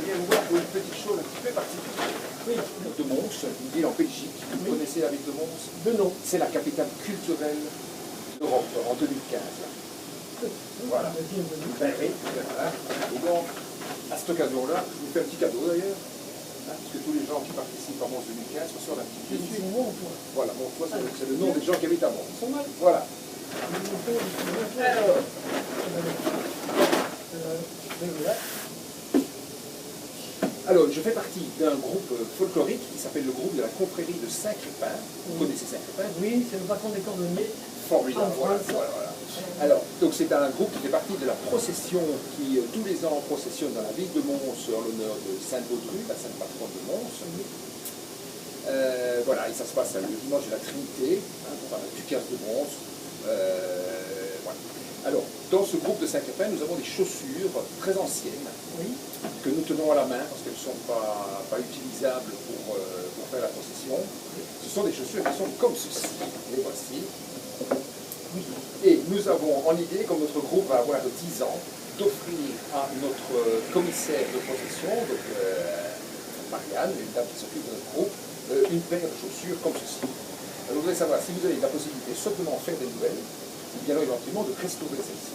viens vous voir pour une petite chose un petit peu particulière. Oui. De Mons, une ville en Belgique. Vous connaissez la ville de Mons? De nom. C'est la capitale culturelle d'Europe en 2015. Voilà. Bienvenue. Ben oui, voilà. Et donc, à cette occasion-là, je vous fais un petit cadeau d'ailleurs, hein, parce que tous les gens qui participent à Mons 2015 reçoivent un petit C'est cadeau. mon toit. Voilà, Mons, c'est le nom des gens qui habitent à Mons. Ils sont mal. Voilà. Alors, Voilà. alors, je fais partie d'un groupe folklorique qui s'appelle le groupe de la confrérie de Saint-Crépin. Vous connaissez Saint-Crépin? Oui, c'est le patron des cordonniers. Formidable. En Voilà, France. voilà. Alors, donc c'est un groupe qui fait partie de la procession qui, tous les ans, processionne dans la ville de Mons en l'honneur de Sainte-Baudru, la sainte patronne de Mons. Voilà, et ça se passe le dimanche de la Trinité, hein, pour la Ducasse de Mons. Voilà. Alors, dans ce groupe de Saint-Crépin, nous avons des chaussures très anciennes, Oui. que nous tenons à la main parce qu'elles ne sont pas utilisables pour faire la procession. Ce sont des chaussures qui sont comme ceci. Les voici. Oui. Et nous avons en idée, comme notre groupe va avoir 10 ans, d'offrir à notre commissaire de procession, donc Marianne, une dame qui s'occupe de notre groupe, une paire de chaussures comme ceci. Alors, je voudrais savoir si vous avez la possibilité simplement de faire des nouvelles, ou bien alors éventuellement de restaurer celles-ci.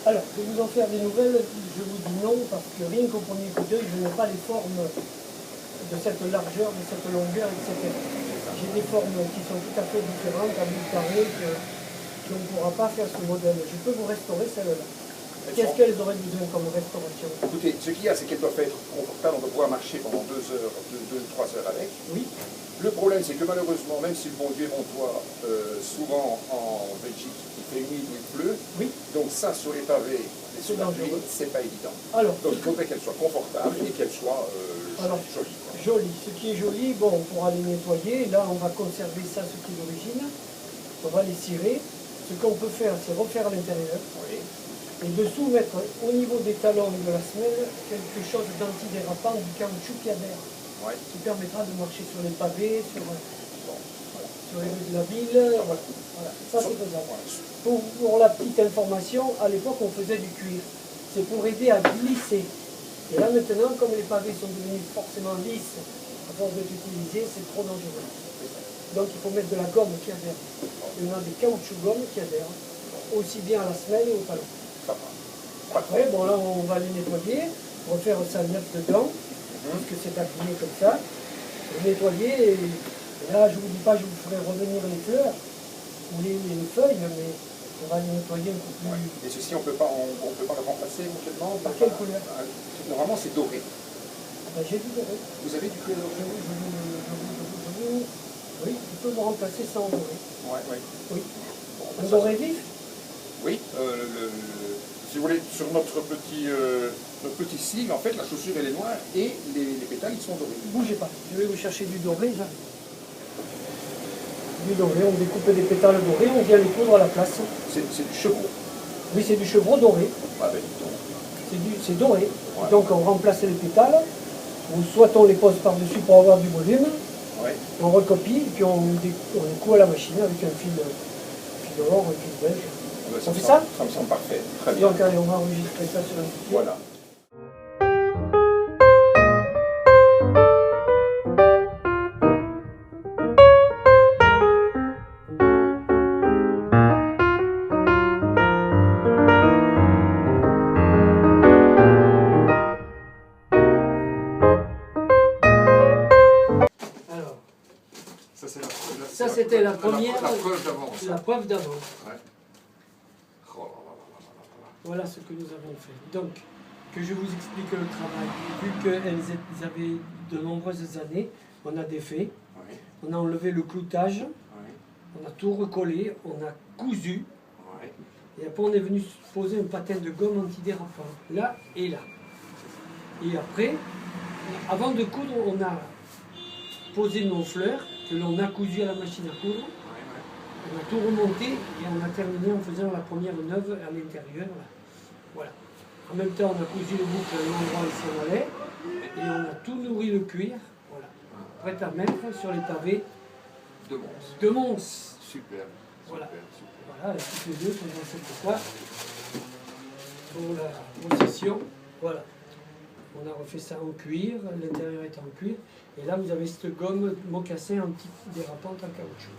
Alors, de vous en faire des nouvelles, je vous dis non, parce que rien qu'au premier coup d'œil, je n'ai pas les formes de cette largeur, de cette longueur, etc. J'ai des formes qui sont tout à fait différentes, à bout carré, qu'on ne pourra pas faire ce modèle. Je peux vous restaurer celle-là. Qu'est-ce qu'elles auraient besoin comme restauration? Écoutez, ce qu'il y a, c'est qu'elles doivent être confortables, on doit pouvoir marcher pendant 2 heures, 2-3 heures avec. Oui. Le problème, c'est que malheureusement, même si le bon Dieu est mon toit, souvent en Belgique, il fait humide ou il pleut. Oui. Donc ça, sur les pavés, et sur la pluie, dangereux. c'est pas évident. Alors, Donc il faudrait qu'elles soient confortables et qu'elles soient Alors, jolies. joli. Ce qui est joli, bon, on pourra les nettoyer. Là, on va conserver ça, ce qui est d'origine. On va les cirer. Ce qu'on peut faire, c'est refaire l'intérieur. Oui. Et dessous, mettre au niveau des talons et de la semelle quelque chose d'antidérapant, du caoutchouc qui adhère, Ouais. qui permettra de marcher sur les pavés, sur les rues de la ville. Voilà. Ça, c'est faisable. Pour la petite information, à l'époque, on faisait du cuir. C'est pour aider à glisser. Et là, maintenant, comme les pavés sont devenus forcément lisses, à force d'être utilisés, c'est trop dangereux. Donc, il faut mettre de la gomme qui adhère. Il y en a des caoutchoucs gomme qui adhèrent, aussi bien à la semelle et au talon. Ça va. Après, bon là, on va les nettoyer, refaire ça neuf dedans, parce que c'est habillé comme ça. Le nettoyer, et là, je ne vous dis pas, je vous ferai revenir les fleurs, ou les feuilles, mais on va les nettoyer un peu plus. Ouais. Et ceci, on peut pas le remplacer éventuellement. Par quelle couleur? Normalement, c'est doré. Ben, j'ai du doré. Vous avez du cuir doré? Oui, je peux vous remplacer sans doré. Ouais, ouais. Oui. Bon, Un ça, doré vif? Oui, si vous voulez, sur notre petit sigle, en fait, la chaussure elle est noire et les pétales ils sont dorés. Bougez pas, je vais vous chercher du doré, là. Du doré, on découpe des pétales dorés, on vient les coudre à la place. C'est du chevreau. Oui, c'est du chevreau doré. Ah ben, dis donc. C'est doré. Ouais. Donc on remplace les pétales, ou soit on les pose par-dessus pour avoir du volume, Ouais. on recopie, et puis on les coud à la machine avec un fil d'or, un fil belge. Ah ben, On fait ça? Ça me semble parfait. Très bien. Donc allez, on va enregistrer ça sur un petit fil. Voilà. Alors, Ça, c'était la première. La preuve d'avance. la preuve d'avance. Ouais. Oh là là là là là là. Voilà ce que nous avons fait. Donc, que je vous explique le travail. Vu qu'elles avaient de nombreuses années, on a défait, Ouais. on a enlevé le cloutage, Ouais. on a tout recollé, on a cousu, Ouais. et après on est venu poser un patin de gomme antidérapant, là et là. Et après, avant de coudre, on a posé nos fleurs, que l'on a cousues à la machine à coudre. On a tout remonté et on a terminé en faisant la première neuve à l'intérieur. Voilà. En même temps, on a cousu le boucle à l'endroit où il s'en allait et on a tout nourri le cuir. Voilà. Prêt à mettre sur les pavés De Mons. de Mons. Super. Voilà. Super, super. Voilà, toutes les deux sont dans cette fois pour la procession. Voilà. On a refait ça en cuir, l'intérieur est en cuir. Et là, vous avez cette gomme mocassin anti-dérapante en caoutchouc.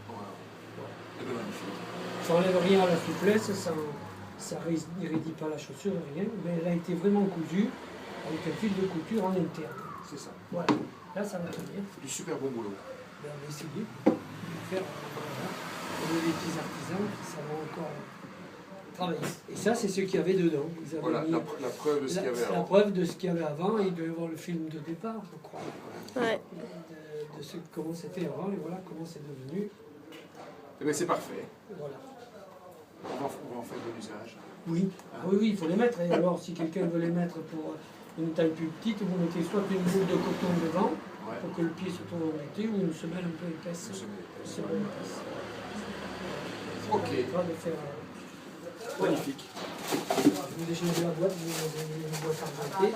Eh ben, magnifique. Ça n'enlève rien à la souplesse, ça ne raidit pas la chaussure, rien. Mais elle a été vraiment cousue avec un fil de couture en interne. C'est ça. Voilà. Là, ça va tenir. Du super bon boulot. Ben, on va essayer de faire voilà. On est des petits artisans qui savent encore travailler. Et ça, c'est ce qu'il y avait dedans. Ils avaient Voilà, mis la preuve de ce qu'il y avait la avant. preuve de ce qu'il y avait avant. Et il doit y avoir le film de départ, je crois. Ouais. De comment c'était avant et voilà comment c'est devenu. Eh bien, c'est parfait. Voilà. On va en faire de l'usage. Oui, oui, il faut les mettre. Et alors, si quelqu'un veut les mettre pour une taille plus petite, vous mettez soit une boule de coton devant, Ouais. pour que le pied se trouve embêté, ou une semelle un peu épaisse. C'est bon, épaisse. Ok. De faire, Magnifique. je vous ai changé la boîte, vous avez une boîte argentée.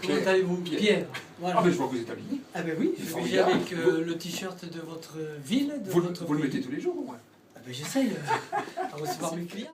Comment allez-vous, Pierre? Voilà. Ah, mais je vois que vous êtes habillé. Ah ben oui, je suis Formidable. avec le t-shirt de votre ville, de votre Vous le pays. mettez tous les jours, au moins. Ah ben j'essaye à recevoir mes clients.